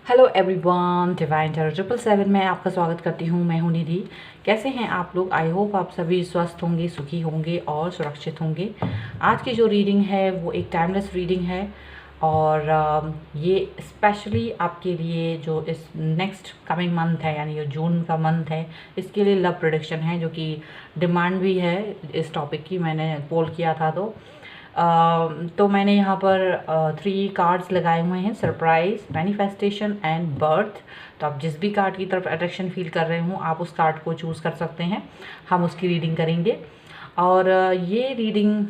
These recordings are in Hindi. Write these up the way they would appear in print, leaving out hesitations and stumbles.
हेलो एवरीवन, डिवाइन टैरो 777 में आपका स्वागत करती हूँ। मैं हूँ निधि। कैसे हैं आप लोग? आई होप आप सभी स्वस्थ होंगे, सुखी होंगे और सुरक्षित होंगे। आज की जो रीडिंग है वो एक टाइमलेस रीडिंग है और ये स्पेशली आपके लिए जो इस नेक्स्ट कमिंग मंथ है, यानी जो जून का मंथ है, इसके लिए लव प्रेडिक्शन है, जो कि डिमांड भी है इस टॉपिक की। मैंने पोल किया था तो मैंने यहाँ पर 3 कार्ड्स लगाए हुए हैं: सरप्राइज, मैनिफेस्टेशन एंड बर्थ। तो आप जिस भी कार्ड की तरफ अट्रैक्शन फील कर रहे हो, आप उस कार्ड को चूज़ कर सकते हैं। हम उसकी रीडिंग करेंगे और ये रीडिंग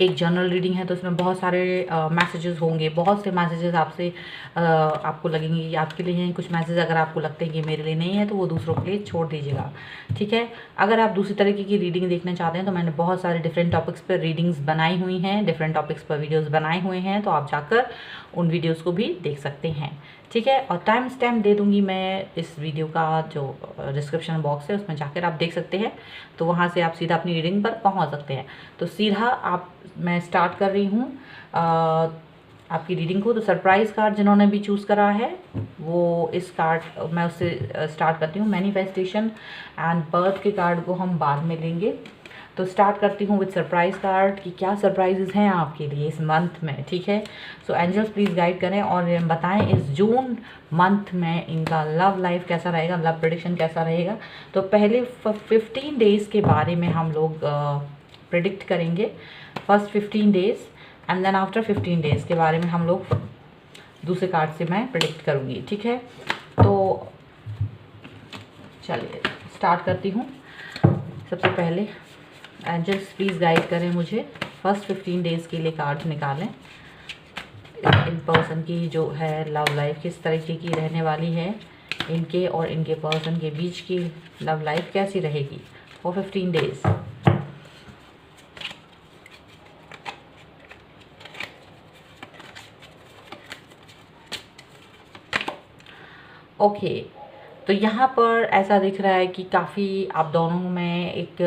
एक जनरल रीडिंग है, तो इसमें बहुत सारे मैसेजेस होंगे, बहुत से मैसेजेस आपसे आपको लगेंगे कि आपके लिए हैं। कुछ मैसेज अगर आपको लगते हैं कि मेरे लिए नहीं है, तो वो दूसरों के लिए छोड़ दीजिएगा, ठीक है। अगर आप दूसरी तरीके की रीडिंग देखना चाहते हैं तो मैंने बहुत सारे डिफरेंट टॉपिक्स पर रीडिंग्स बनाई हुई हैं, डिफरेंट टॉपिक्स पर वीडियोज़ बनाए हुए हैं, तो आप जाकर उन वीडियोज़ को भी देख सकते हैं, ठीक है। और टाइम स्टैम्प दे दूँगी मैं इस वीडियो का, जो डिस्क्रिप्शन बॉक्स है उसमें जाकर आप देख सकते हैं, तो वहाँ से आप सीधा अपनी रीडिंग पर पहुँच सकते हैं। तो सीधा मैं स्टार्ट कर रही हूँ आपकी रीडिंग को। तो सरप्राइज़ कार्ड जिन्होंने भी चूज़ करा है, वो इस कार्ड मैं उससे स्टार्ट करती हूँ। मैनिफेस्टेशन एंड बर्थ के कार्ड को हम बाद में लेंगे। तो स्टार्ट करती हूँ विद सरप्राइज़ कार्ड कि क्या सरप्राइजेज़ हैं आपके लिए इस मंथ में, ठीक है। सो एंजल्स प्लीज़ गाइड करें और बताएं इस जून मंथ में इनका लव लाइफ कैसा रहेगा, लव प्रेडिक्शन कैसा रहेगा। तो पहले 15 डेज़ के बारे में हम लोग प्रिडिक्ट करेंगे, first 15 days, and then after 15 days के बारे में हम लोग दूसरे कार्ड से मैं प्रिडिक्ट करूँगी, ठीक है। तो चलिए स्टार्ट करती हूँ। सबसे पहले एंजल्स प्लीज़ गाइड करें मुझे, फर्स्ट 15 डेज़ के लिए कार्ड निकालें। इन पर्सन की जो है लव लाइफ किस तरीके की रहने वाली है, इनके और इनके पर्सन के बीच की लव लाइफ कैसी रहेगी फॉर 15 डेज़। ओके, तो यहाँ पर ऐसा दिख रहा है कि काफ़ी आप दोनों में एक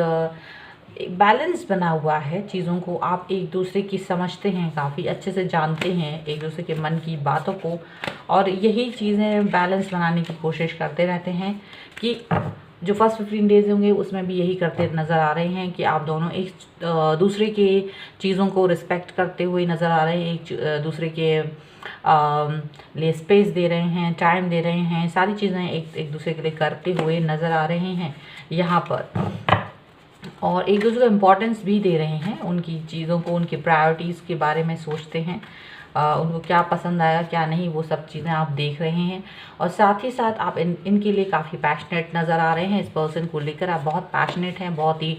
बैलेंस बना हुआ है। चीज़ों को आप एक दूसरे की समझते हैं, काफ़ी अच्छे से जानते हैं एक दूसरे के मन की बातों को, और यही चीज़ें बैलेंस बनाने की कोशिश करते रहते हैं कि जो फर्स्ट 15 डेज़ होंगे उसमें भी यही करते नज़र आ रहे हैं कि आप दोनों एक दूसरे के चीज़ों को रिस्पेक्ट करते हुए नज़र आ रहे हैं, एक दूसरे के लिए स्पेस दे रहे हैं, टाइम दे रहे हैं, सारी चीज़ें एक दूसरे के लिए करते हुए नज़र आ रहे हैं यहाँ पर। और एक दूसरे को इम्पोर्टेंस भी दे रहे हैं, उनकी चीज़ों को, उनकी प्रायोरिटीज़ के बारे में सोचते हैं, उनको क्या पसंद आएगा क्या नहीं, वो सब चीज़ें आप देख रहे हैं। और साथ ही साथ आप इनके लिए काफ़ी पैशनेट नज़र आ रहे हैं। इस पर्सन को लेकर आप बहुत पैशनेट हैं, बहुत ही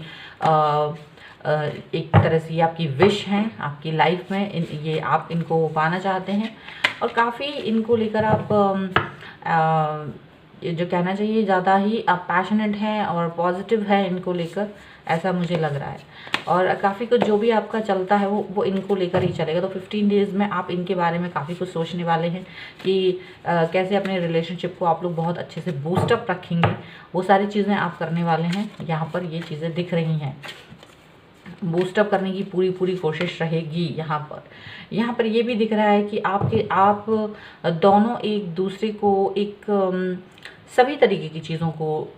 एक तरह से ये आपकी विश हैं आपकी लाइफ में, ये आप इनको पाना चाहते हैं और काफ़ी इनको लेकर आप ये जो कहना चाहिए ज़्यादा ही आप पैशनेट हैं और पॉजिटिव है इनको लेकर, ऐसा मुझे लग रहा है। और काफ़ी कुछ जो भी आपका चलता है वो इनको लेकर ही चलेगा। तो 15 डेज़ में आप इनके बारे में काफ़ी कुछ सोचने वाले हैं कि कैसे अपने रिलेशनशिप को आप लोग बहुत अच्छे से बूस्टअप रखेंगे, वो सारी चीज़ें आप करने वाले हैं। यहाँ पर ये चीज़ें दिख रही हैं, बूस्टअप करने की पूरी कोशिश रहेगी। यहाँ पर ये भी दिख रहा है कि आप दोनों एक दूसरे को एक सभी तरीके की चीज़ों को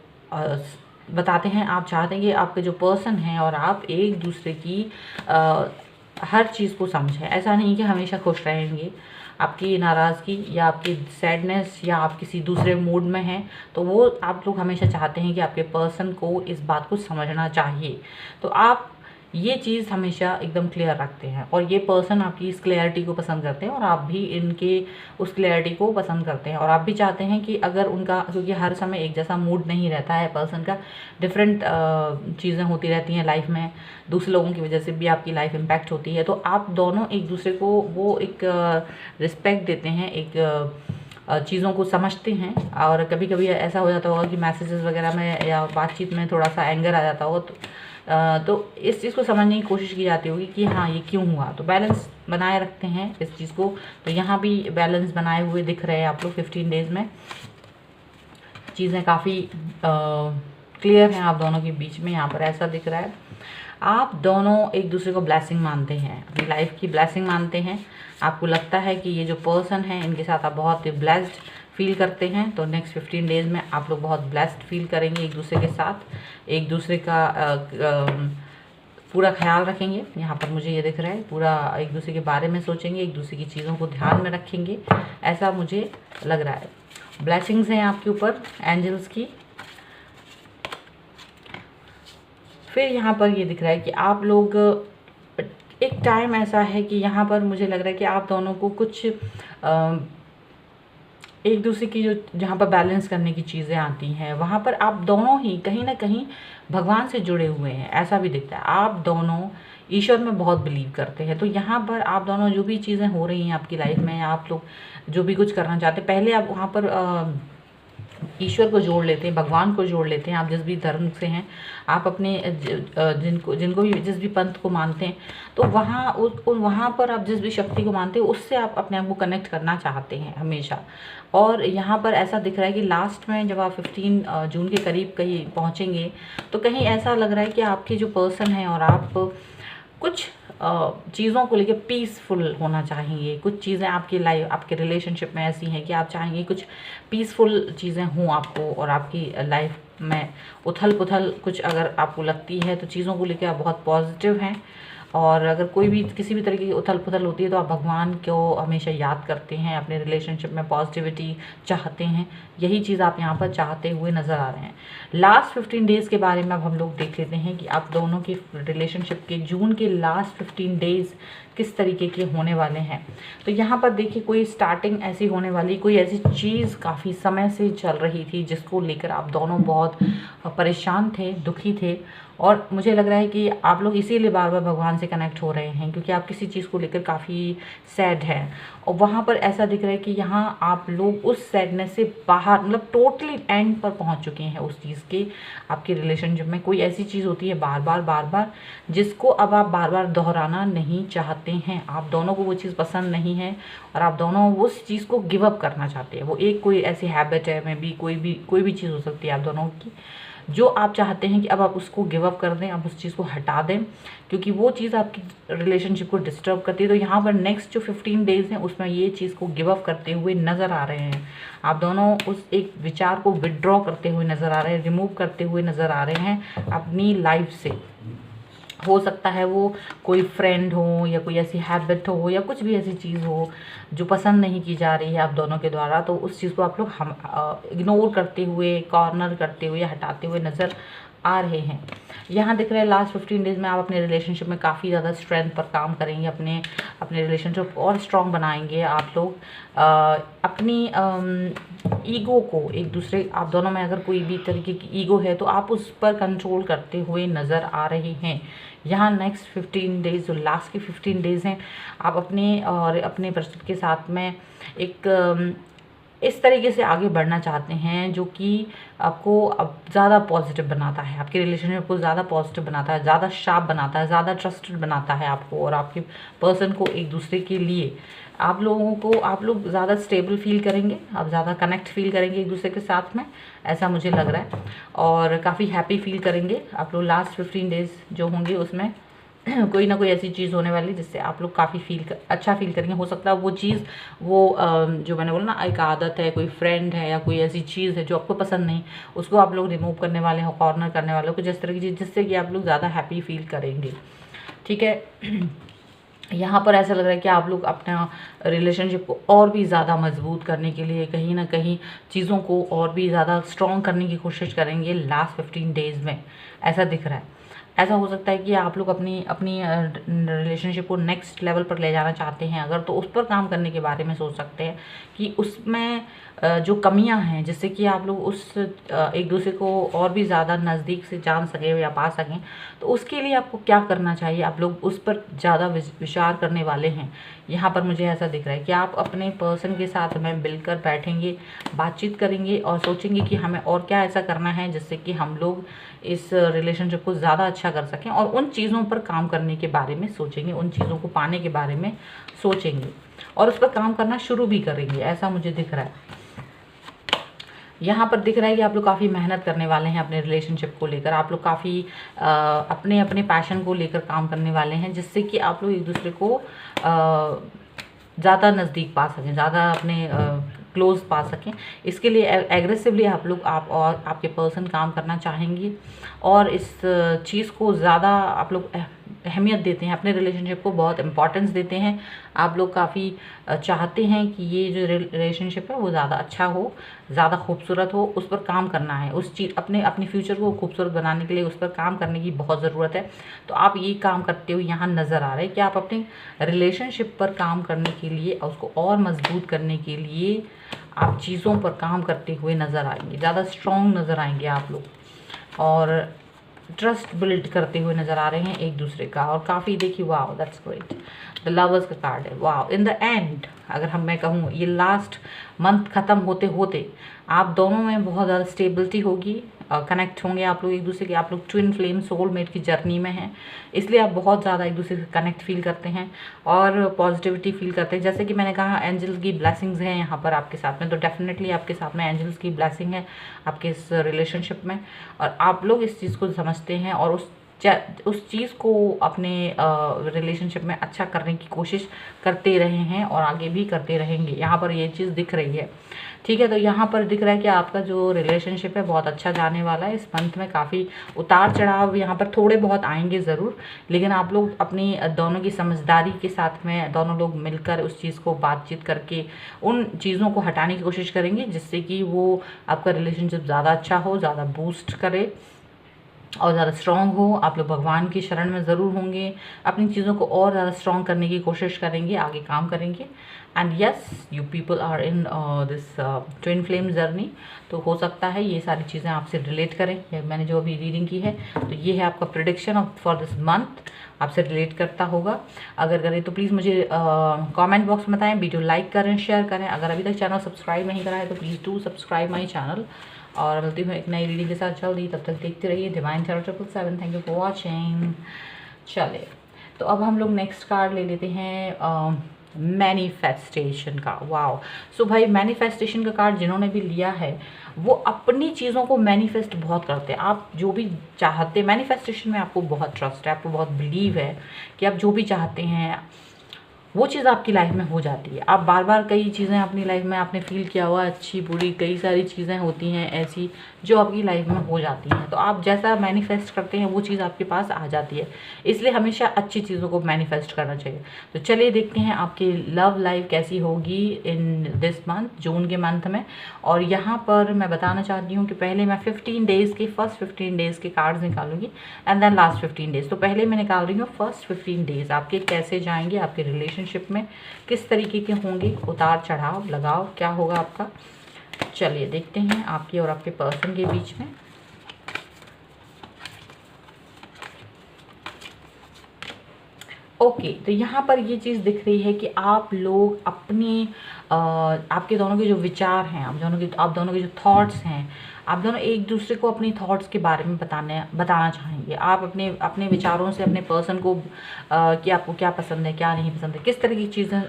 बताते हैं। आप चाहते हैं कि आपके जो पर्सन हैं और आप एक दूसरे की हर चीज़ को समझें। ऐसा नहीं कि हमेशा खुश रहेंगे, आपकी नाराज़गी या आपकी सैडनेस या आप किसी दूसरे मूड में हैं, तो वो आप लोग हमेशा चाहते हैं कि आपके पर्सन को इस बात को समझना चाहिए। तो आप ये चीज़ हमेशा एकदम क्लियर रखते हैं और ये पर्सन आपकी इस क्लैरिटी को पसंद करते हैं और आप भी इनके उस क्लैरिटी को पसंद करते हैं। और आप भी चाहते हैं कि अगर उनका, क्योंकि हर समय एक जैसा मूड नहीं रहता है पर्सन का, डिफरेंट चीज़ें होती रहती हैं लाइफ में, दूसरे लोगों की वजह से भी आपकी लाइफ इम्पैक्ट होती है। तो आप दोनों एक दूसरे को वो एक रिस्पेक्ट देते हैं, एक चीज़ों को समझते हैं। और कभी कभी ऐसा हो जाता होगा कि मैसेजेस वगैरह में या बातचीत में थोड़ा सा एंगर आ जाता होगा, तो इस चीज़ को समझने की कोशिश की जाती होगी कि हाँ ये क्यों हुआ। तो बैलेंस बनाए रखते हैं इस चीज़ को। तो यहाँ भी बैलेंस बनाए हुए दिख रहे हैं आप लोग 15 डेज़ में। चीज़ें काफ़ी क्लियर हैं आप दोनों के बीच में, यहाँ पर ऐसा दिख रहा है। आप दोनों एक दूसरे को ब्लेसिंग मानते हैं, अपनी लाइफ की ब्लेसिंग मानते हैं। आपको लगता है कि ये जो पर्सन है इनके साथ आप बहुत ही ब्लेस्ड फील करते हैं। तो नेक्स्ट 15 डेज़ में आप लोग बहुत ब्लेस्ड फील करेंगे एक दूसरे के साथ, एक दूसरे का पूरा ख्याल रखेंगे। यहाँ पर मुझे ये दिख रहा है, पूरा एक दूसरे के बारे में सोचेंगे, एक दूसरे की चीज़ों को ध्यान में रखेंगे, ऐसा मुझे लग रहा है। ब्लेसिंग्स हैं आपके ऊपर एंजल्स की। फिर यहाँ पर ये दिख रहा है कि आप लोग एक टाइम ऐसा है कि यहाँ पर मुझे लग रहा है कि आप दोनों को कुछ एक दूसरे की जो जहाँ पर बैलेंस करने की चीज़ें आती हैं वहाँ पर आप दोनों ही कहीं ना कहीं भगवान से जुड़े हुए हैं, ऐसा भी दिखता है। आप दोनों ईश्वर में बहुत बिलीव करते हैं। तो यहाँ पर आप दोनों जो भी चीज़ें हो रही हैं आपकी लाइफ में, आप लोग जो भी कुछ करना चाहते हैं, पहले आप वहाँ पर ईश्वर को जोड़ लेते हैं, भगवान को जोड़ लेते हैं। आप जिस भी धर्म से हैं, आप अपने जिनको भी जिस भी पंथ को मानते हैं, तो वहाँ पर आप जिस भी शक्ति को मानते हैं उससे आप अपने आप को कनेक्ट करना चाहते हैं हमेशा। और यहाँ पर ऐसा दिख रहा है कि लास्ट में जब आप 15 जून के करीब कहीं पहुँचेंगे तो कहीं ऐसा लग रहा है कि आपके जो पर्सन है और आप कुछ चीज़ों को लेकर पीसफुल होना चाहेंगे। कुछ चीज़ें आपकी लाइफ, आपके रिलेशनशिप में ऐसी हैं कि आप चाहेंगे कुछ पीसफुल चीज़ें हों आपको, और आपकी लाइफ में उथल पुथल कुछ अगर आपको लगती है तो चीज़ों को लेकर आप बहुत पॉजिटिव हैं। और अगर कोई भी किसी भी तरीके की उथल पुथल होती है तो आप भगवान को हमेशा याद करते हैं, अपने रिलेशनशिप में पॉजिटिविटी चाहते हैं। यही चीज़ आप यहाँ पर चाहते हुए नज़र आ रहे हैं। लास्ट 15 डेज़ के बारे में अब हम लोग देख लेते हैं कि आप दोनों की रिलेशनशिप के जून के लास्ट 15 डेज़ किस तरीके के होने वाले हैं। तो यहाँ पर देखिए, कोई स्टार्टिंग ऐसी होने वाली, कोई ऐसी चीज़ काफ़ी समय से चल रही थी जिसको लेकर आप दोनों बहुत परेशान थे, दुखी थे। और मुझे लग रहा है कि आप लोग इसीलिए बार बार भगवान से कनेक्ट हो रहे हैं, क्योंकि आप किसी चीज़ को लेकर काफ़ी सैड हैं। और वहाँ पर ऐसा दिख रहा है कि यहाँ आप लोग उस सैडनेस से बाहर, मतलब टोटली एंड पर पहुँच चुके हैं उस चीज़ के। आपकी रिलेशनशिप में कोई ऐसी चीज़ होती है बार बार जिसको अब आप बार बार दोहराना नहीं चाहते हैं। आप दोनों को वो चीज़ पसंद नहीं है और आप दोनों उस चीज़ को गिव अप करना चाहते हैं। वो एक कोई ऐसी हैबिट है, में भी कोई भी चीज़ हो सकती है आप दोनों की, जो आप चाहते हैं कि अब आप उसको गिव अप कर दें, आप उस चीज़ को हटा दें, क्योंकि वो चीज़ आपकी रिलेशनशिप को डिस्टर्ब करती है। तो यहाँ पर नेक्स्ट जो 15 डेज़ हैं उसमें ये चीज़ को गिव अप करते हुए नज़र आ रहे हैं। आप दोनों उस एक विचार को विड्रॉ करते हुए नज़र आ रहे हैं, रिमूव करते हुए नज़र आ रहे हैं अपनी लाइफ से। हो सकता है वो कोई फ्रेंड हो या कोई ऐसी हैबिट हो या कुछ भी ऐसी चीज़ हो जो पसंद नहीं की जा रही है आप दोनों के द्वारा, तो उस चीज़ को आप लोग इग्नोर करते हुए, कॉर्नर करते हुए, हटाते हुए नज़र आ रहे हैं। यहाँ दिख रहा है लास्ट 15 डेज़ में आप अपने रिलेशनशिप में काफ़ी ज़्यादा स्ट्रेंथ पर काम करेंगे, अपने रिलेशनशिप और स्ट्रॉन्ग बनाएंगे। आप लोग अपनी ईगो को, एक दूसरे, आप दोनों में अगर कोई भी तरीके की ईगो है तो आप उस पर कंट्रोल करते हुए नज़र आ रहे हैं। यहाँ नेक्स्ट 15 डेज़, जो लास्ट के 15 डेज़ हैं, आप अपने पर्सन के साथ में एक इस तरीके से आगे बढ़ना चाहते हैं जो कि आपको अब ज़्यादा पॉजिटिव बनाता है, आपके रिलेशनशिप को ज़्यादा पॉजिटिव बनाता है, ज़्यादा शार्प बनाता है, ज़्यादा ट्रस्टेड बनाता है आपको और आपके पर्सन को। एक दूसरे के लिए आप लोग ज़्यादा स्टेबल फील करेंगे, आप ज़्यादा कनेक्ट फील करेंगे एक दूसरे के साथ में, ऐसा मुझे लग रहा है। और काफ़ी हैप्पी फील करेंगे आप लोग। लास्ट 15 डेज़ जो होंगे उसमें कोई ना कोई ऐसी चीज़ होने वाली जिससे आप लोग काफ़ी अच्छा फील करेंगे। हो सकता है वो चीज़, जो मैंने बोला ना, एक आदत है, कोई फ्रेंड है या कोई ऐसी चीज़ है जो आपको पसंद नहीं, उसको आप लोग रिमूव करने वाले हो, कॉर्नर करने वाले हो, कुछ इस तरह की चीज़ जिससे कि आप लोग ज़्यादा हैप्पी फील करेंगे। ठीक है। यहाँ पर ऐसा लग रहा है कि आप लोग अपना रिलेशनशिप को और भी ज़्यादा मजबूत करने के लिए कहीं ना कहीं चीज़ों को और भी ज़्यादा स्ट्रॉन्ग करने की कोशिश करेंगे लास्ट 15 डेज़ में, ऐसा दिख रहा है। ऐसा हो सकता है कि आप लोग अपनी रिलेशनशिप को नेक्स्ट लेवल पर ले जाना चाहते हैं अगर, तो उस पर काम करने के बारे में सोच सकते हैं कि उसमें जो कमियां हैं, जिससे कि आप लोग एक दूसरे को और भी ज़्यादा नज़दीक से जान सकें या पा सकें। तो उसके लिए आपको क्या करना चाहिए, आप लोग उस पर ज़्यादा विचार करने वाले हैं। यहाँ पर मुझे ऐसा दिख रहा है कि आप अपने पर्सन के साथ में मिलकर बैठेंगे, बातचीत करेंगे और सोचेंगे कि हमें और क्या ऐसा करना है जिससे कि हम लोग इस रिलेशनशिप को ज़्यादा अच्छा कर सकें, और उन चीज़ों पर काम करने के बारे में सोचेंगे, उन चीज़ों को पाने के बारे में सोचेंगे और उस पर काम करना शुरू भी करेंगे, ऐसा मुझे दिख रहा है। यहाँ पर दिख रहा है कि आप लोग काफ़ी मेहनत करने वाले हैं अपने रिलेशनशिप को लेकर। आप लोग काफ़ी अपने अपने पैशन को लेकर काम करने वाले हैं, जिससे कि आप लोग एक दूसरे को ज़्यादा नज़दीक पा सकें, ज़्यादा अपने क्लोज पा सकें। इसके लिए एग्रेसिवली आप और आपके पर्सन काम करना चाहेंगे, और इस चीज़ को ज़्यादा आप लोग अहमियत देते हैं, अपने रिलेशनशिप को बहुत इम्पॉर्टेंस देते हैं। आप लोग काफ़ी चाहते हैं कि ये जो रिलेशनशिप है वो ज़्यादा अच्छा हो, ज़्यादा खूबसूरत हो, उस पर काम करना है। उस चीज़ अपने फ्यूचर को खूबसूरत बनाने के लिए उस पर काम करने की बहुत ज़रूरत है। तो आप ये काम करते हुए यहाँ नज़र आ रहे हैं कि आप अपने रिलेशनशिप पर काम करने के लिए, उसको और मजबूत करने के लिए आप चीज़ों पर काम करते हुए नज़र आएंगे, ज़्यादा स्ट्रॉन्ग नज़र आएंगे आप लोग, और ट्रस्ट बिल्ड करते हुए नज़र आ रहे हैं एक दूसरे का। और काफ़ी देखिए, wow that's great, the lovers का कार्ड है। वाओ, इन द एंड अगर मैं कहूँ, ये लास्ट मंथ ख़त्म होते होते आप दोनों में बहुत ज़्यादा स्टेबिलिटी होगी, कनेक्ट होंगे आप लोग एक दूसरे के। आप लोग ट्विन फ्लेम सोलमेट की जर्नी में हैं, इसलिए आप बहुत ज़्यादा एक दूसरे से कनेक्ट फील करते हैं और पॉजिटिविटी फील करते हैं। जैसे कि मैंने कहा, एंजल्स की ब्लेसिंग्स हैं यहाँ पर आपके साथ में, तो डेफिनेटली आपके साथ में एंजल्स की ब्लेसिंग है आपके इस रिलेशनशिप में, और आप लोग इस चीज़ को समझते हैं और उस चीज़ को अपने रिलेशनशिप में अच्छा करने की कोशिश करते रहे हैं और आगे भी करते रहेंगे। यहाँ पर ये चीज़ दिख रही है, ठीक है। तो यहाँ पर दिख रहा है कि आपका जो रिलेशनशिप है बहुत अच्छा जाने वाला है। इस मंथ में काफ़ी उतार चढ़ाव यहाँ पर थोड़े बहुत आएंगे ज़रूर, लेकिन आप लोग अपनी दोनों की समझदारी के साथ में दोनों लोग मिलकर उस चीज़ को बातचीत करके उन चीज़ों को हटाने की कोशिश करेंगे, जिससे कि वो आपका रिलेशनशिप ज़्यादा अच्छा हो, ज़्यादा बूस्ट करे और ज़्यादा स्ट्रॉन्ग हो। आप लोग भगवान की शरण में ज़रूर होंगे, अपनी चीज़ों को और ज़्यादा स्ट्रॉन्ग करने की कोशिश करेंगे, आगे काम करेंगे। And yes, you people are in this twin flame journey. तो हो सकता है ये सारी चीज़ें आपसे रिलेट करें। मैंने जो अभी रीडिंग की है, तो ये है आपका प्रेडिक्शन फॉर दिस मंथ, आपसे रिलेट करता होगा। अगर करें तो प्लीज़ मुझे कमेंट बॉक्स में बताएं, वीडियो लाइक करें, शेयर करें। अगर अभी तक चैनल सब्सक्राइब नहीं करा है तो please do subscribe my channel. और मिलती हूँ एक नई रीडिंग के साथ जल्दी, तब तक देखते रहिए divine tarot 777। Thank you for watching. चले, तो अब हम लोग नेक्स्ट कार्ड ले लेते हैं मैनिफेस्टेशन का। वाओ, सो भाई मैनिफेस्टेशन का कार्ड जिन्होंने भी लिया है वो अपनी चीज़ों को मैनिफेस्ट बहुत करते हैं। आप जो भी चाहते हैं, मैनिफेस्टेशन में आपको बहुत ट्रस्ट है, आपको बहुत बिलीव है कि आप जो भी चाहते हैं वो चीज़ आपकी लाइफ में हो जाती है। आप बार बार कई चीज़ें अपनी लाइफ में आपने फील किया हुआ, अच्छी बुरी कई सारी चीज़ें होती हैं ऐसी जो आपकी लाइफ में हो जाती हैं। तो आप जैसा मैनिफेस्ट करते हैं वो चीज़ आपके पास आ जाती है, इसलिए हमेशा अच्छी चीज़ों को मैनिफेस्ट करना चाहिए। तो चलिए देखते हैं आपकी लव लाइफ कैसी होगी इन दिस मंथ, जून के मंथ में। और यहाँ पर मैं बताना चाहती हूँ कि पहले मैं 15 डेज़ के फर्स्ट 15 डेज़ के कार्ड्स निकालूंगी एंड देन लास्ट 15 डेज़। तो पहले मैं निकाल रही हूँ फर्स्ट 15 डेज़ आपके कैसे जाएंगे, आपके रिलेशनशिप में किस तरीके के होंगे, उतार चढ़ाव लगाव क्या होगा आपका। चलिए देखते हैं आपके और आपके पर्सन के बीच में। ओके, तो यहाँ पर ये चीज़ दिख रही है कि आप लोग अपनी आपके दोनों के जो विचार हैं, आप दोनों के जो थॉट्स हैं, आप दोनों एक दूसरे को अपनी थॉट्स के बारे में बताना चाहेंगे। आप अपने विचारों से अपने पर्सन को कि आपको क्या पसंद है, क्या नहीं पसंद है, किस तरह की चीज़ें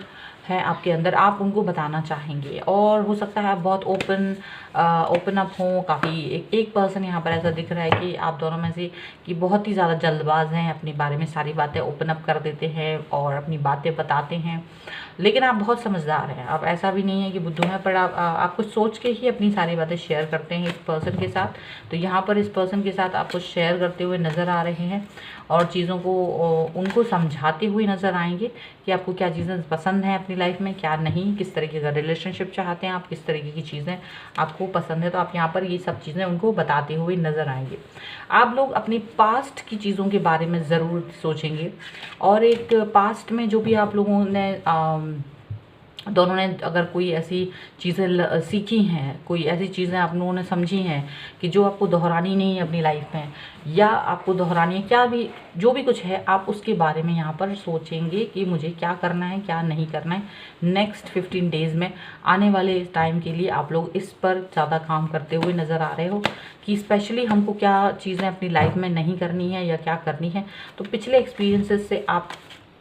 हैं आपके अंदर, आप उनको बताना चाहेंगे। और हो सकता है आप बहुत ओपन अप हों। काफ़ी एक पर्सन यहाँ पर ऐसा दिख रहा है कि आप दोनों में से कि बहुत ही ज़्यादा जल्दबाज हैं, अपने बारे में सारी बातें ओपन अप कर देते हैं और अपनी बातें बताते हैं, लेकिन आप बहुत समझदार हैं। आप ऐसा भी नहीं है कि बुद्धू हैं, पर आप कुछ सोच के ही अपनी सारी बातें शेयर करते हैं इस पर्सन के साथ। तो यहाँ पर इस पर्सन के साथ आप कुछ शेयर करते हुए नज़र आ रहे हैं और चीज़ों को उनको समझाते हुए नज़र आएंगे कि आपको क्या चीज़ें पसंद हैं अपनी लाइफ में, क्या नहीं, किस तरीके का रिलेशनशिप चाहते हैं आप, किस तरीके की चीज़ें आपको पसंद है। तो आप यहाँ पर ये सब चीज़ें उनको बताते हुए नज़र आएंगे। आप लोग अपनी पास्ट की चीज़ों के बारे में ज़रूर सोचेंगे, और एक पास्ट में जो भी आप लोगों ने दोनों ने अगर कोई ऐसी चीज़ें सीखी हैं, कोई ऐसी चीज़ें आप लोगों ने समझी हैं कि जो आपको दोहरानी नहीं है अपनी लाइफ में, या आपको दोहरानी है, क्या भी जो भी कुछ है, आप उसके बारे में यहाँ पर सोचेंगे कि मुझे क्या करना है, क्या नहीं करना है। नेक्स्ट 15 डेज़ में आने वाले टाइम के लिए आप लोग इस पर ज़्यादा काम करते हुए नज़र आ रहे हो कि स्पेशली हमको क्या चीज़ें अपनी लाइफ में नहीं करनी है या क्या करनी है। तो पिछले एक्सपीरियंसेस से आप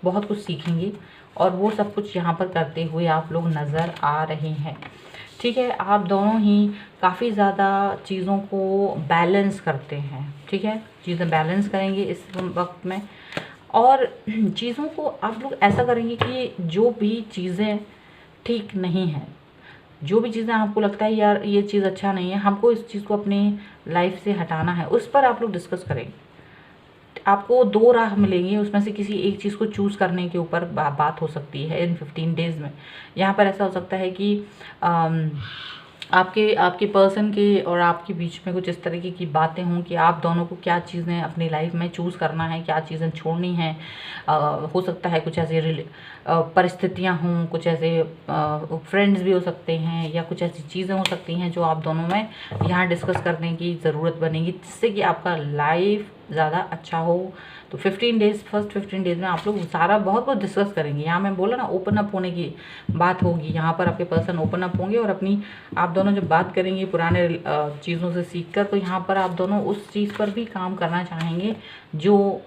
बहुत कुछ सीखेंगे और वो सब कुछ यहाँ पर करते हुए आप लोग नज़र आ रहे हैं। ठीक है, आप दोनों ही काफ़ी ज़्यादा चीज़ों को बैलेंस करते हैं। ठीक है, चीज़ें बैलेंस करेंगे इस वक्त में, और चीज़ों को आप लोग ऐसा करेंगे कि जो भी चीज़ें ठीक नहीं हैं, जो भी चीज़ें आपको लगता है यार ये चीज़ अच्छा नहीं है, हमको इस चीज़ को अपनी लाइफ से हटाना है, उस पर आप लोग डिस्कस करेंगे। आपको 2 राह मिलेंगी, उसमें से किसी एक चीज़ को चूज़ करने के ऊपर बात हो सकती है इन 15 डेज़ में। यहाँ पर ऐसा हो सकता है कि आपके पर्सन के और आपके बीच में कुछ इस तरीके की बातें हों कि आप दोनों को क्या चीज़ें अपनी लाइफ में चूज़ करना है, क्या चीज़ें छोड़नी हैं। हो सकता है कुछ ऐसे परिस्थितियाँ हों, कुछ ऐसे फ्रेंड्स भी हो सकते हैं, या कुछ ऐसी चीज़ें हो सकती हैं जो आप दोनों में यहाँ डिस्कस करने की ज़रूरत बनेगी, जिससे कि आपका लाइफ ज़्यादा अच्छा हो। तो 15 डेज़, फर्स्ट 15 डेज़ में आप लोग सारा बहुत कुछ डिस्कस करेंगे। यहाँ मैं बोला ना, ओपन अप होने की बात होगी। यहाँ पर आपके पर्सन ओपन अप होंगे और अपनी आप दोनों जब बात करेंगे पुराने चीज़ों से सीखकर, तो यहाँ पर आप दोनों उस चीज़ पर भी काम करना चाहेंगे जो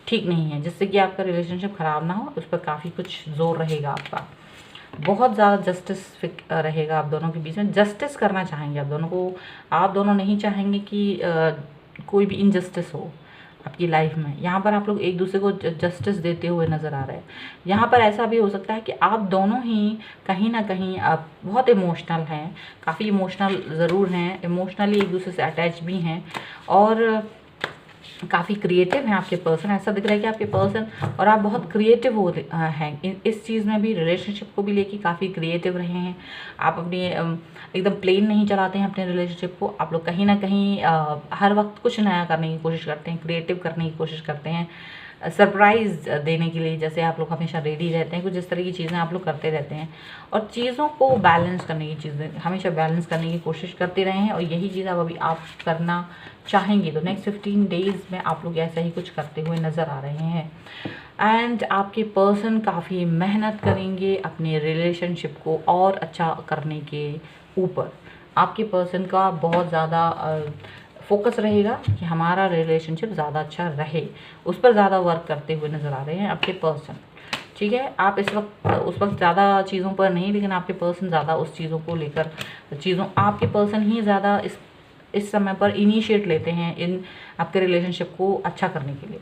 ठीक नहीं है, जिससे कि आपका रिलेशनशिप ख़राब ना हो। उस पर काफ़ी कुछ जोर रहेगा आपका। बहुत ज़्यादा जस्टिस रहेगा आप दोनों के बीच में। जस्टिस करना चाहेंगे आप दोनों को। आप दोनों नहीं चाहेंगे कि कोई भी इनजस्टिस हो आपकी लाइफ में। यहाँ पर आप लोग एक दूसरे को जस्टिस देते हुए नज़र आ रहे हैं। यहाँ पर ऐसा भी हो सकता है कि आप दोनों ही कहीं ना कहीं आप बहुत इमोशनल हैं, काफ़ी इमोशनल ज़रूर हैं, इमोशनली एक दूसरे से अटैच भी हैं, और काफ़ी क्रिएटिव हैं आपके पर्सन। ऐसा दिख रहा है कि आपके पर्सन और आप बहुत क्रिएटिव हैं इस चीज़ में भी, रिलेशनशिप को भी लेके काफ़ी क्रिएटिव रहे हैं। आप अपनी एकदम प्लेन नहीं चलाते हैं अपने रिलेशनशिप को। आप लोग कहीं ना कहीं हर वक्त कुछ नया करने की कोशिश करते हैं, क्रिएटिव करने की कोशिश करते हैं, सरप्राइज़ देने के लिए। जैसे आप लोग हमेशा रेडी रहते हैं, कुछ इस तरह की चीज़ें आप लोग करते रहते हैं, और चीज़ों को बैलेंस करने की चीज़ें हमेशा बैलेंस करने की कोशिश करते रहे हैं, और यही चीज़ अब अभी आप करना चाहेंगे। तो नेक्स्ट 15 डेज़ में आप लोग ऐसा ही कुछ करते हुए नज़र आ रहे हैं। एंड आपके पर्सन काफ़ी मेहनत करेंगे अपने रिलेशनशिप को और अच्छा करने के ऊपर। आपके पर्सन का बहुत ज़्यादा फोकस रहेगा कि हमारा रिलेशनशिप ज़्यादा अच्छा रहे, उस पर ज़्यादा वर्क करते हुए नज़र आ रहे हैं आपके पर्सन। ठीक है, आप इस वक्त उस वक्त ज़्यादा चीज़ों पर नहीं, लेकिन आपके पर्सन ज़्यादा उस चीज़ों को लेकर आपके पर्सन ही ज़्यादा इस समय पर इनिशिएट लेते हैं इन आपके रिलेशनशिप को अच्छा करने के लिए।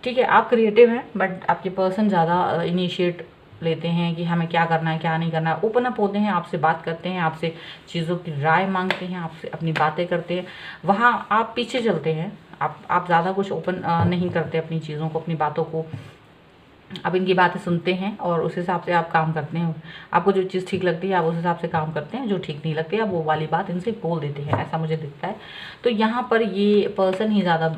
ठीक है, आप क्रिएटिव हैं, बट आपके पर्सन ज़्यादा इनिशिएट लेते हैं कि हमें क्या करना है, क्या नहीं करना है। ओपन अप होते हैं, आपसे बात करते हैं, आपसे चीज़ों की राय मांगते हैं, आपसे अपनी बातें करते हैं। वहाँ आप पीछे चलते हैं, आप ज़्यादा कुछ ओपन नहीं करते अपनी चीज़ों को, अपनी बातों को। आप इनकी बातें सुनते हैं और उस हिसाब से आप काम करते हैं। आपको जो चीज़ ठीक लगती है आप उस हिसाब से काम करते हैं, जो ठीक नहीं लगती है आप वो वाली बात इनसे बोल देते हैं, ऐसा मुझे दिखता है। तो यहाँ पर ये पर्सन ही ज़्यादा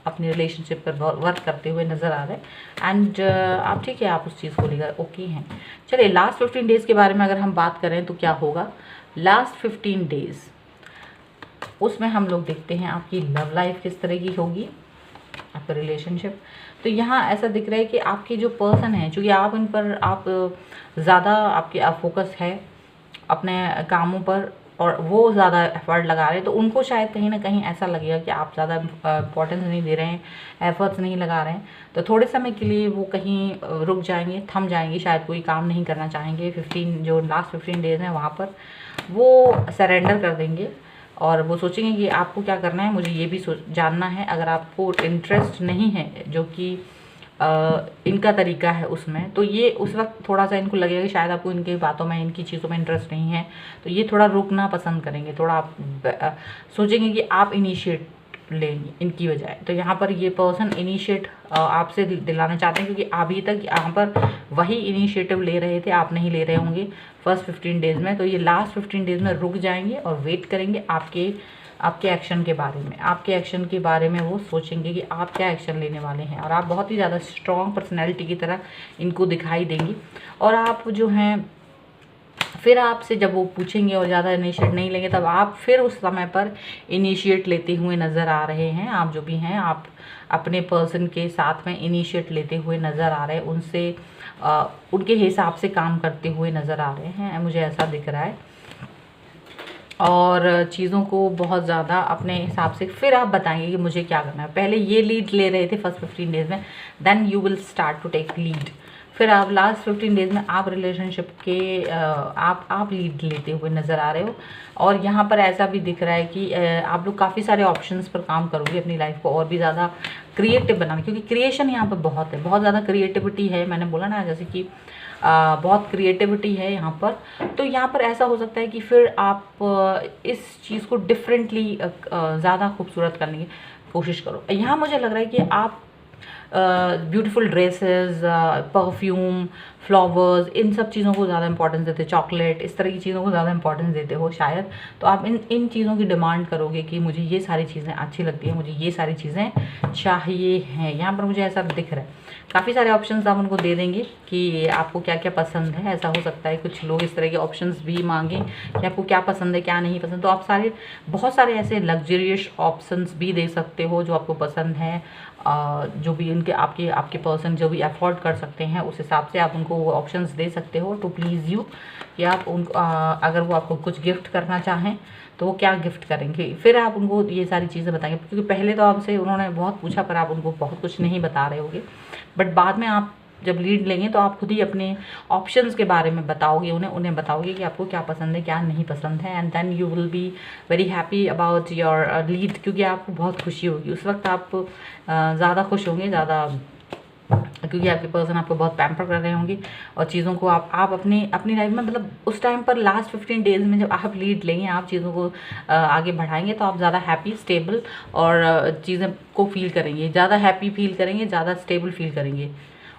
अपनी रिलेशनशिप पर वर्क करते हुए नज़र आ रहे हैं। एंड आप ठीक है, आप उस चीज़ को लेकर ओके हैं। चलिए, लास्ट 15 डेज़ के बारे में अगर हम बात करें तो क्या होगा लास्ट 15 डेज़, उसमें हम लोग देखते हैं आपकी लव लाइफ किस तरह की होगी, आपका रिलेशनशिप। तो यहाँ ऐसा दिख रहा है कि आपके जो पर्सन हैं, चूँकि आप इन पर आप ज़्यादा आपके फोकस है अपने कामों पर और वो ज़्यादा एफर्ट लगा रहे हैं, तो उनको शायद कहीं ना कहीं ऐसा लगेगा कि आप ज़्यादा इम्पोर्टेंस नहीं दे रहे हैं, एफर्ट्स नहीं लगा रहे हैं। तो थोड़े समय के लिए वो कहीं रुक जाएंगे, थम जाएंगे, शायद कोई काम नहीं करना चाहेंगे। जो लास्ट 15 डेज़ हैं वहाँ पर वो सरेंडर कर देंगे और वो सोचेंगे कि आपको क्या करना है, मुझे ये भी जानना है। अगर आपको इंटरेस्ट नहीं है, जो कि इनका तरीका है उसमें, तो ये उस वक्त थोड़ा सा इनको लगेगा कि शायद आपको इनकी बातों में, इनकी चीज़ों में इंटरेस्ट नहीं है, तो ये थोड़ा रुकना पसंद करेंगे। थोड़ा आप सोचेंगे कि आप इनिशिएट लेंगे इनकी बजाय। तो यहाँ पर ये पर्सन इनिशिएट आपसे दिलाना चाहते हैं, क्योंकि अभी तक यहाँ पर वही इनिशिएटिव ले रहे थे, आप नहीं ले रहे होंगे फर्स्ट 15 डेज़ में। तो ये लास्ट 15 डेज़ में रुक जाएंगे और वेट करेंगे आपके एक्शन के बारे में। आपके एक्शन के बारे में वो सोचेंगे कि आप क्या एक्शन लेने वाले हैं, और आप बहुत ही ज़्यादा स्ट्रॉन्ग पर्सनैलिटी की तरह इनको दिखाई देंगी। और आप जो हैं, फिर आपसे जब वो पूछेंगे और ज़्यादा इनिशिएट नहीं लेंगे, तब आप फिर उस समय पर इनिशिएट लेते हुए नज़र आ रहे हैं। आप जो भी हैं, आप अपने पर्सन के साथ में इनिशिएट लेते हुए नज़र आ रहे हैं, उनसे उनके हिसाब से काम करते हुए नज़र आ रहे हैं, मुझे ऐसा दिख रहा है। और चीज़ों को बहुत ज़्यादा अपने हिसाब से फिर आप बताएंगे कि मुझे क्या करना है। पहले ये लीड ले रहे थे फर्स्ट 15 डेज़ में, then you will start to take lead. फिर आप लास्ट 15 डेज़ में आप रिलेशनशिप के आप लीड लेते हुए नज़र आ रहे हो। और यहाँ पर ऐसा भी दिख रहा है कि आप लोग काफ़ी सारे ऑप्शंस पर काम करोगे अपनी लाइफ को और भी ज़्यादा क्रिएटिव बनाने, क्योंकि क्रिएशन यहाँ पर बहुत है, बहुत ज़्यादा क्रिएटिविटी है। मैंने बोला ना, जैसे कि बहुत क्रिएटिविटी है यहाँ पर। तो यहाँ पर ऐसा हो सकता है कि फिर आप इस चीज़ को डिफरेंटली ज़्यादा खूबसूरत करने की कोशिश करो। यहाँ मुझे लग रहा है कि आप ब्यूटीफुल ड्रेसेस, परफ्यूम, फ्लावर्स, इन सब चीज़ों को ज़्यादा इंपॉर्टेंस देते, चॉकलेट, इस तरह की चीज़ों को ज़्यादा इंपॉर्टेंस देते हो शायद। तो आप इन चीज़ों की डिमांड करोगे कि मुझे ये सारी चीज़ें अच्छी लगती हैं, मुझे ये सारी चीज़ें चाहिए हैं। यहाँ पर मुझे ऐसा दिख रहा है। काफ़ी सारे ऑप्शंस आप उनको दे देंगे कि आपको क्या क्या पसंद है। ऐसा हो सकता है कुछ लोग इस तरह के ऑप्शंस भी मांगें कि आपको क्या पसंद है, क्या नहीं पसंद। तो आप बहुत सारे ऐसे लग्जरियस ऑप्शंस भी दे सकते हो जो आपको पसंद है, जो भी उनके आपके पर्सन जो भी अफोर्ड कर सकते हैं, उस हिसाब से आप उनको वो ऑप्शंस दे सकते हो टू प्लीज़ यू। कि आप उनको अगर वो आपको कुछ गिफ्ट करना चाहें तो वो क्या गिफ्ट करेंगे, फिर आप उनको ये सारी चीज़ें बताएंगे। क्योंकि पहले तो आपसे उन्होंने बहुत पूछा पर आप उनको बहुत कुछ नहीं बता रहे होगे, बट बाद में आप जब लीड लेंगे तो आप खुद ही अपने ऑप्शंस के बारे में बताओगे, उन्हें बताओगे कि आपको क्या पसंद है, क्या नहीं पसंद है। And then you will be very happy about your lead, क्योंकि आपको बहुत खुशी होगी उस वक्त। आप ज़्यादा खुश होंगे, ज़्यादा, क्योंकि आपके पर्सन आपको बहुत पैम्पर कर रहे होंगे और चीज़ों को आप अपनी लाइफ में, मतलब उस टाइम पर लास्ट 15 डेज़ में जब आप लीड लेंगे, आप चीज़ों को आगे बढ़ाएंगे, तो आप ज़्यादा हैप्पी, स्टेबल और चीज़ें को फील करेंगे, ज़्यादा हैप्पी फील करेंगे, ज़्यादा स्टेबल फील करेंगे।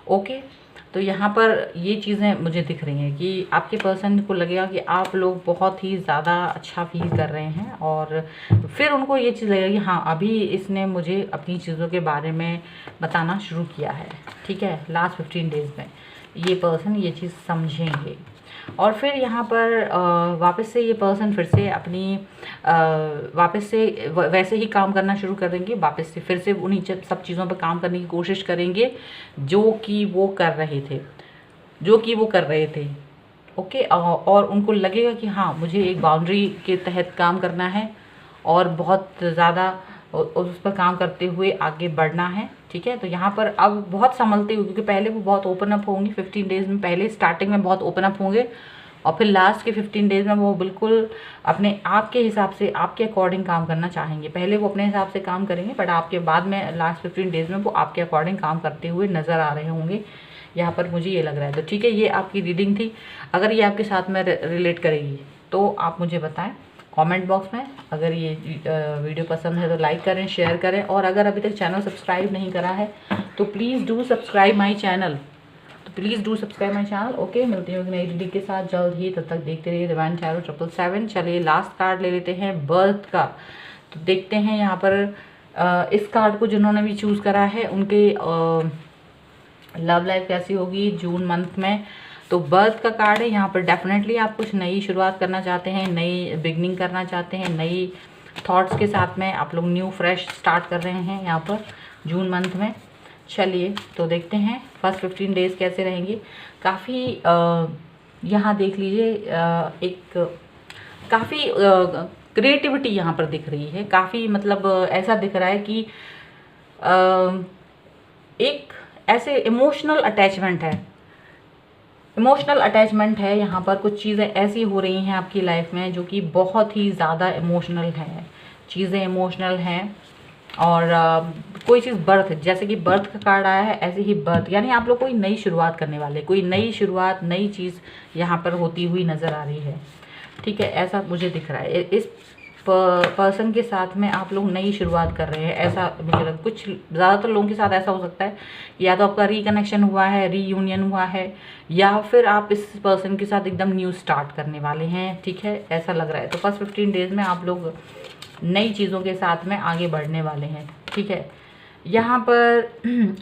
ओके, तो यहाँ पर ये चीज़ें मुझे दिख रही हैं कि आपके पर्सन को लगेगा कि आप लोग बहुत ही ज़्यादा अच्छा फील कर रहे हैं। और फिर उनको ये चीज़ लगेगा कि हाँ, अभी इसने मुझे अपनी चीज़ों के बारे में बताना शुरू किया है। ठीक है, लास्ट 15 डेज़ में ये पर्सन ये चीज़ समझेंगे। और फिर यहाँ पर वापस से ये पर्सन फिर से अपनी वापस से वैसे ही काम करना शुरू कर देंगे। वापस से फिर से उन्हीं सब चीज़ों पर काम करने की कोशिश करेंगे जो कि वो कर रहे थे। ओके, और उनको लगेगा कि हाँ, मुझे एक बाउंड्री के तहत काम करना है और बहुत ज़्यादा उस पर काम करते हुए आगे बढ़ना है। ठीक है, तो यहाँ पर अब बहुत संभलते हुए, क्योंकि पहले वो बहुत ओपन अप होंगे 15 डेज़ में, पहले स्टार्टिंग में बहुत ओपन अप होंगे और फिर लास्ट के 15 डेज़ में वो बिल्कुल अपने आप के हिसाब से, आपके अकॉर्डिंग काम करना चाहेंगे। पहले वो अपने हिसाब से काम करेंगे, बट आपके बाद में लास्ट 15 डेज़ में वो आपके अकॉर्डिंग काम करते हुए नज़र आ रहे होंगे। यहाँ पर मुझे ये लग रहा है। तो ठीक है, ये आपकी रीडिंग थी। अगर ये आपके साथ में रिलेट करेगी तो आप मुझे बताएं कमेंट बॉक्स में। अगर ये वीडियो पसंद है तो लाइक करें, शेयर करें, और अगर अभी तक चैनल सब्सक्राइब नहीं करा है तो please do subscribe my channel. Okay, मिलते हैं एक नई रीडिंग के साथ जल्द ही। तब तक देखते रहिए डिवाइन टैरो 777। चलिए लास्ट कार्ड ले लेते हैं, बर्थ का। तो देखते हैं यहाँ पर इस कार्ड को जिन्होंने भी चूज़ करा है उनके लव लाइफ कैसी होगी जून मंथ में। तो बर्थ का कार्ड है। यहाँ पर डेफिनेटली आप कुछ नई शुरुआत करना चाहते हैं, नई बिगनिंग करना चाहते हैं, नई थॉट्स के साथ में आप लोग न्यू फ्रेश स्टार्ट कर रहे हैं यहाँ पर जून मंथ में। चलिए तो देखते हैं फर्स्ट 15 डेज़ कैसे रहेंगे। काफ़ी यहाँ देख लीजिए एक काफ़ी क्रिएटिविटी यहाँ पर दिख रही है। काफ़ी मतलब ऐसा दिख रहा है कि एक ऐसे इमोशनल अटैचमेंट है यहाँ पर। कुछ चीज़ें ऐसी हो रही हैं आपकी लाइफ में जो कि बहुत ही ज़्यादा इमोशनल हैं, चीज़ें इमोशनल हैं। और कोई चीज़ बर्थ, जैसे कि बर्थ का कार्ड आया है, ऐसे ही बर्थ यानी आप लोग कोई नई शुरुआत करने वाले, कोई नई शुरुआत, नई चीज़ यहाँ पर होती हुई नज़र आ रही है। ठीक है, ऐसा मुझे दिख रहा है। इस पर्सन के साथ में आप लोग नई शुरुआत कर रहे हैं, ऐसा मुझे लगता है। कुछ ज़्यादातर लोगों के साथ ऐसा हो सकता है, या तो आपका रिकनेक्शन हुआ है, रीयूनियन हुआ है, या फिर आप इस पर्सन के साथ एकदम न्यू स्टार्ट करने वाले हैं। ठीक है, ऐसा लग रहा है। तो फर्स्ट 15 डेज़ में आप लोग नई चीज़ों के साथ में आगे बढ़ने वाले हैं। ठीक है, यहाँ पर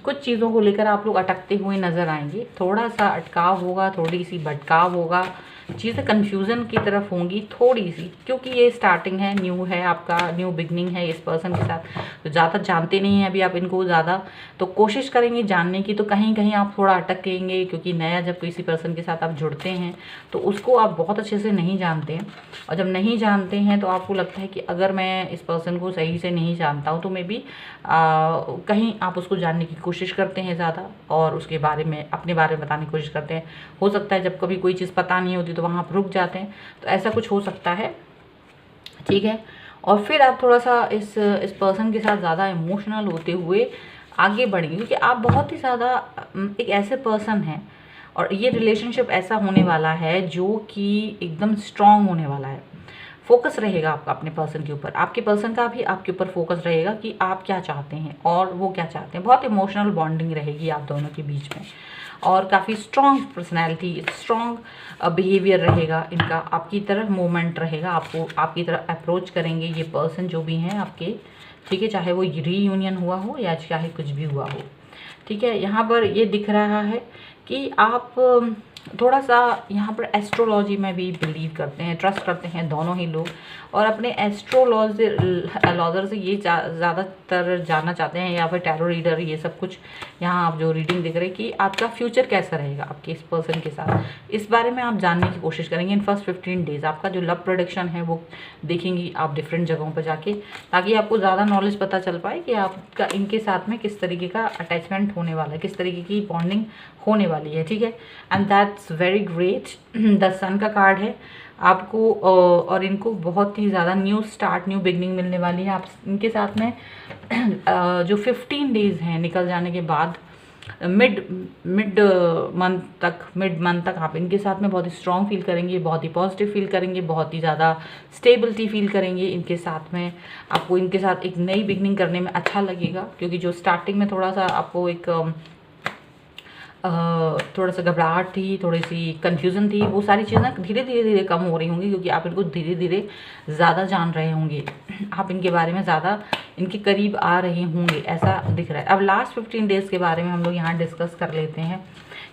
कुछ चीज़ों को लेकर आप लोग अटकते हुए नज़र आएंगे। थोड़ा सा अटकाव होगा, थोड़ी सी भटकाव होगा, चीज़ें कन्फ्यूज़न की तरफ होंगी थोड़ी सी, क्योंकि ये स्टार्टिंग है, न्यू है, आपका न्यू बिगनिंग है इस पर्सन के साथ। तो ज़्यादा जानते नहीं हैं अभी आप इनको ज़्यादा, तो कोशिश करेंगे जानने की, तो कहीं कहीं आप थोड़ा अटकेंगे, क्योंकि नया जब किसी पर्सन के साथ आप जुड़ते हैं तो उसको आप बहुत अच्छे से नहीं जानते हैं। और जब नहीं जानते हैं तो आपको लगता है कि अगर मैं इस पर्सन को सही से नहीं जानता हूँ तो मे बी कहीं आप उसको जानने की कोशिश करते हैं ज़्यादा, और उसके बारे में, अपने बारे में बताने की कोशिश करते हैं। हो सकता है जब कभी कोई चीज़ पता नहीं होती तो वहाँ आप रुक जाते हैं, तो ऐसा कुछ हो सकता है, ठीक है। और फिर आप थोड़ा सा इस पर्सन के साथ ज़्यादा इमोशनल होते हुए आगे बढ़ेंगे, क्योंकि आप बहुत ही ज़्यादा एक ऐसे पर्सन हैं, और ये रिलेशनशिप ऐसा होने वाला है जो कि एकदम स्ट्रांग होने वाला है। फोकस रहेगा आपका अपने पर्सन के ऊपर, आपके पर्सन का भी आपके ऊपर फोकस रहेगा कि आप क्या चाहते हैं और वो क्या चाहते हैं। बहुत इमोशनल बॉन्डिंग रहेगी आप दोनों के बीच में, और काफ़ी स्ट्रॉन्ग पर्सनैलिटी, स्ट्रॉन्ग बिहेवियर रहेगा इनका, आपकी तरफ मूवमेंट रहेगा, आपको आपकी तरफ अप्रोच करेंगे ये पर्सन जो भी हैं आपके, ठीक है, चाहे वो रीयूनियन हुआ हो या चाहे कुछ भी हुआ हो, ठीक है। यहाँ पर ये दिख रहा है कि आप थोड़ा सा यहाँ पर एस्ट्रोलॉजी में भी बिलीव करते हैं, ट्रस्ट करते हैं दोनों ही लोग, और अपने एस्ट्रोलॉजर से ये ज़्यादातर जानना चाहते हैं, या फिर टैरो रीडर, ये सब कुछ यहाँ आप जो रीडिंग दिख रहे हैं कि आपका फ्यूचर कैसा रहेगा आपके इस पर्सन के साथ, इस बारे में आप जानने की कोशिश करेंगे इन फर्स्ट 15 डेज। आपका जो लव प्रोडिक्शन है वो देखेंगी आप डिफरेंट जगहों पर जाके, ताकि आपको ज़्यादा नॉलेज पता चल पाए कि आपका इनके साथ में किस तरीके का अटैचमेंट होने वाला है, किस तरीके की बॉन्डिंग होने वाली है, ठीक है। And that's very great. The sun का कार्ड है आपको, और इनको बहुत ही ज़्यादा न्यू स्टार्ट, न्यू बिगनिंग मिलने वाली है आप इनके साथ में। जो 15 डेज़ हैं निकल जाने के बाद, मिड मंथ तक आप इनके साथ में बहुत ही स्ट्रॉन्ग फील करेंगे, बहुत ही पॉजिटिव फील करेंगे, बहुत ही ज़्यादा स्टेबिलिटी फील करेंगे इनके साथ में। आपको इनके साथ एक नई बिगनिंग करने में अच्छा लगेगा, क्योंकि जो स्टार्टिंग में थोड़ा सा आपको एक थोड़ा सा घबराहट थी, थोड़ी सी कन्फ्यूज़न थी, वो सारी चीज़ें धीरे धीरे कम हो रही होंगी, क्योंकि आप इनको धीरे धीरे ज़्यादा जान रहे होंगे, आप इनके बारे में ज़्यादा इनके करीब आ रहे होंगे, ऐसा दिख रहा है। अब लास्ट 15 डेज़ के बारे में हम लोग यहाँ डिस्कस कर लेते हैं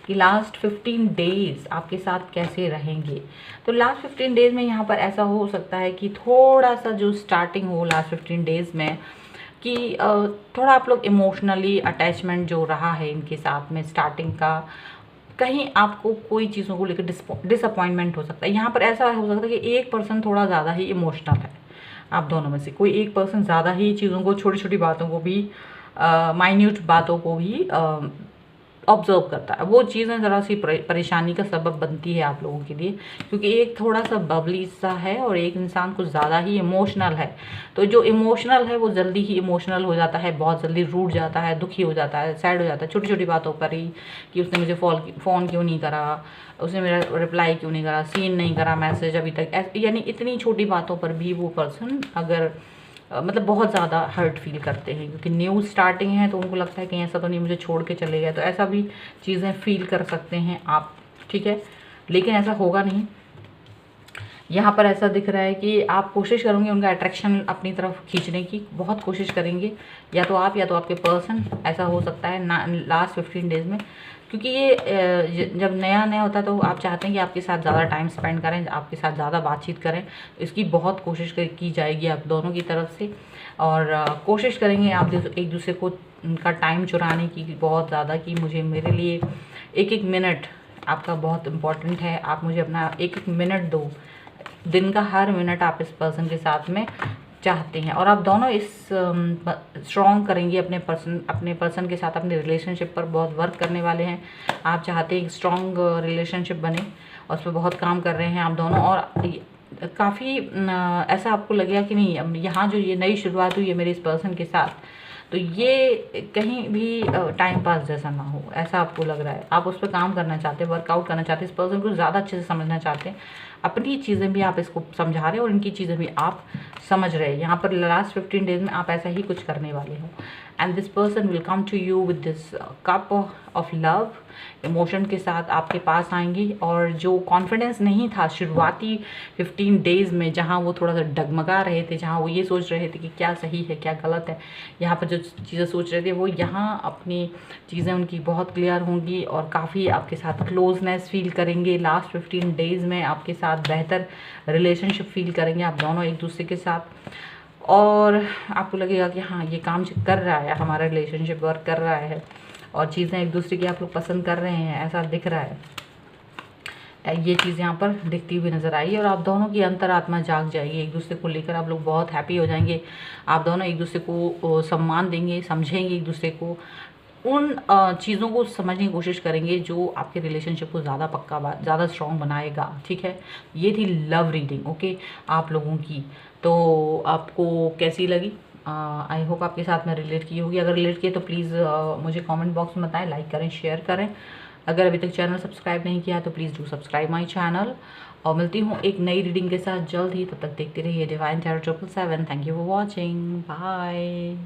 कि लास्ट 15 डेज़ आपके साथ कैसे रहेंगे। तो लास्ट 15 डेज़ में यहाँ पर ऐसा हो सकता है कि थोड़ा सा जो स्टार्टिंग हो लास्ट 15 डेज़ में, कि थोड़ा आप लोग इमोशनली अटैचमेंट जो रहा है इनके साथ में स्टार्टिंग का, कहीं आपको कोई चीज़ों को लेकर डिसअपॉइंटमेंट हो सकता है। यहाँ पर ऐसा हो सकता है कि एक पर्सन थोड़ा ज़्यादा ही इमोशनल है, आप दोनों में से कोई एक पर्सन ज़्यादा ही चीज़ों को, छोटी छोटी बातों को भी, माइन्यूट बातों को भी ऑब्जर्व करता है। वो चीज़ें ज़रा सी परेशानी का सबब बनती है आप लोगों के लिए, क्योंकि एक थोड़ा सा बबली सा है और एक इंसान कुछ ज़्यादा ही इमोशनल है। तो जो इमोशनल है वो जल्दी ही इमोशनल हो जाता है, बहुत जल्दी रूठ जाता है, दुखी हो जाता है, सैड हो जाता है छोटी छोटी बातों पर ही, कि उसने मुझे फ़ोन क्यों नहीं करा, उसने मेरा रिप्लाई क्यों नहीं करा, सीन नहीं करा मैसेज अभी तक, यानी इतनी छोटी बातों पर भी वो पर्सन अगर मतलब बहुत ज़्यादा हर्ट फील करते हैं, क्योंकि न्यू स्टार्टिंग है तो उनको लगता है कि ऐसा तो नहीं मुझे छोड़ के चले गए, तो ऐसा भी चीज़ें फील कर सकते हैं आप, ठीक है। लेकिन ऐसा होगा नहीं, यहाँ पर ऐसा दिख रहा है कि आप कोशिश करेंगे उनका अट्रैक्शन अपनी तरफ खींचने की, बहुत कोशिश करेंगे, या तो आप या तो आपके पर्सन, ऐसा हो सकता है ना लास्ट 15 डेज़ में। क्योंकि ये जब नया नया होता है तो आप चाहते हैं कि आपके साथ ज़्यादा टाइम स्पेंड करें, आपके साथ ज़्यादा बातचीत करें, इसकी बहुत कोशिश की जाएगी आप दोनों की तरफ से, और कोशिश करेंगे आप एक दूसरे को उनका टाइम चुराने की बहुत ज़्यादा, कि मुझे, मेरे लिए एक एक मिनट आपका बहुत इम्पॉर्टेंट है, आप मुझे अपना एक एक मिनट दो, दिन का हर मिनट आप इस पर्सन के साथ में चाहते हैं। और आप दोनों इस स्ट्रॉन्ग करेंगे अपने पर्सन के साथ, अपने रिलेशनशिप पर बहुत वर्क करने वाले हैं। आप चाहते हैं एक स्ट्रॉन्ग रिलेशनशिप बने, और उस पर बहुत काम कर रहे हैं आप दोनों, और काफ़ी ऐसा आपको लगेगा कि नहीं, यहाँ जो ये नई शुरुआत हुई है मेरे इस पर्सन के साथ, तो ये कहीं भी टाइम पास जैसा ना हो, ऐसा आपको लग रहा है। आप उस पर काम करना चाहते हैं, वर्कआउट करना चाहते हैं, इस पर्सन को ज़्यादा अच्छे से समझना चाहते हैं, अपनी चीज़ें भी आप इसको समझा रहे हैं और इनकी चीज़ें भी आप समझ रहे हैं। यहाँ पर लास्ट 15 डेज़ में आप ऐसा ही कुछ करने वाले हो। And this person will come to you with this cup of love, emotion के साथ आपके पास आएंगी। और जो कॉन्फिडेंस नहीं था शुरुआती 15 डेज़ में, जहाँ वो थोड़ा सा डगमगा रहे थे, जहाँ वो ये सोच रहे थे कि क्या सही है क्या गलत है, यहाँ पर जो चीज़ें सोच रहे थे वो यहाँ अपनी चीज़ें उनकी बहुत क्लियर होंगी और काफ़ी आपके साथ क्लोजनेस फील करेंगे। लास्ट 15 डेज़ में आपके साथ बेहतर रिलेशनशिप फील करेंगे आप दोनों एक दूसरे के साथ, और आपको लगेगा कि हाँ ये काम कर रहा है, हमारा रिलेशनशिप वर्क कर रहा है और चीज़ें एक दूसरे की आप लोग पसंद कर रहे हैं, ऐसा दिख रहा है। ये चीज़ यहाँ पर दिखती हुई नज़र आई और आप दोनों की अंतरात्मा जाग जाएगी, एक दूसरे को लेकर आप लोग बहुत हैप्पी हो जाएंगे। आप दोनों एक दूसरे को सम्मान देंगे, समझेंगे एक दूसरे को, उन चीज़ों को समझने की कोशिश करेंगे जो आपके रिलेशनशिप को ज़्यादा पक्का, ज़्यादा स्ट्रॉन्ग बनाएगा। ठीक है, ये थी लव रीडिंग ओके आप लोगों की। तो आपको कैसी लगी? आई होप आपके साथ में रिलेट की होगी। अगर रिलेट किए तो प्लीज़ मुझे कमेंट बॉक्स में बताएं, लाइक करें, शेयर करें। अगर अभी तक चैनल सब्सक्राइब नहीं किया तो please do subscribe my channel. और मिलती हूँ एक नई रीडिंग के साथ जल्द ही, तब तक देखते रहिए divine tarot 777। Thank you for watching, bye.